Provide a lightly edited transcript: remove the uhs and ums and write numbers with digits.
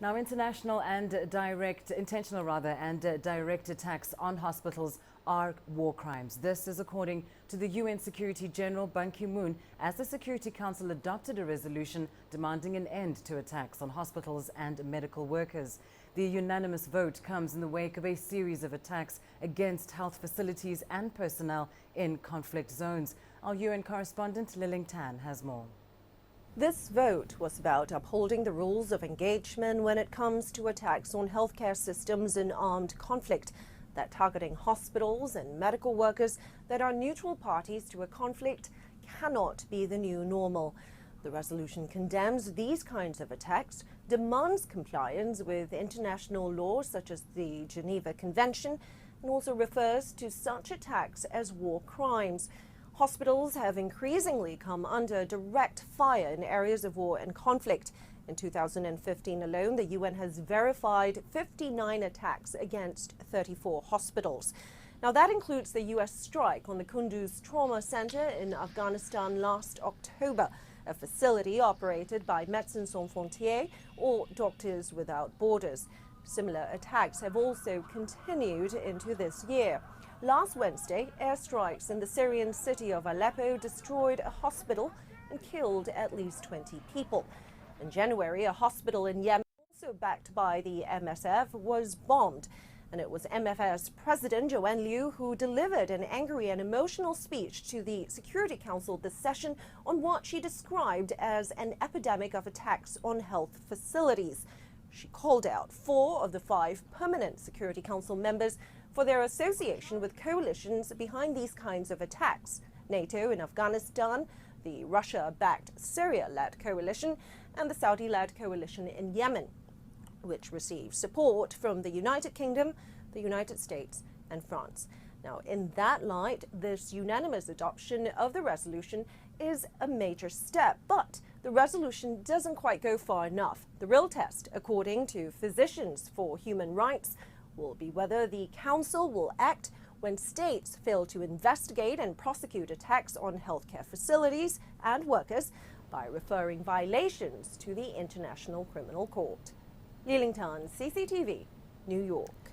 Now, intentional and direct attacks on hospitals are war crimes. This is according to the UN Security General Ban Ki-moon, as the Security Council adopted a resolution demanding an end to attacks on hospitals and medical workers. The unanimous vote comes in the wake of a series of attacks against health facilities and personnel in conflict zones. Our UN correspondent Liling Tan has more. This vote was about upholding the rules of engagement when it comes to attacks on healthcare systems in armed conflict, that targeting hospitals and medical workers that are neutral parties to a conflict cannot be the new normal. The resolution condemns these kinds of attacks, demands compliance with international law such as the Geneva Convention, and also refers to such attacks as war crimes. Hospitals have increasingly come under direct fire in areas of war and conflict. In 2015 alone, the UN has verified 59 attacks against 34 hospitals. Now, that includes the US strike on the Kunduz Trauma Center in Afghanistan last October, a facility operated by Médecins Sans Frontières or Doctors Without Borders. Similar attacks have also continued into this year. Last Wednesday, airstrikes in the Syrian city of Aleppo destroyed a hospital and killed at least 20 people. In January, a hospital in Yemen, also backed by the MSF, was bombed. And it was MFS President Joanne Liu who delivered an angry and emotional speech to the Security Council this session on what she described as an epidemic of attacks on health facilities. She called out 4 of the 5 permanent Security Council members for their association with coalitions behind these kinds of attacks: NATO in Afghanistan, the Russia-backed Syria-led coalition, and the Saudi-led coalition in Yemen, which received support from the United Kingdom, the United States, and France. Now, in that light, this unanimous adoption of the resolution is a major step, but the resolution doesn't quite go far enough. The real test, according to Physicians for Human Rights, will be whether the Council will act when states fail to investigate and prosecute attacks on healthcare facilities and workers by referring violations to the International Criminal Court. Liling Tan, CCTV, New York.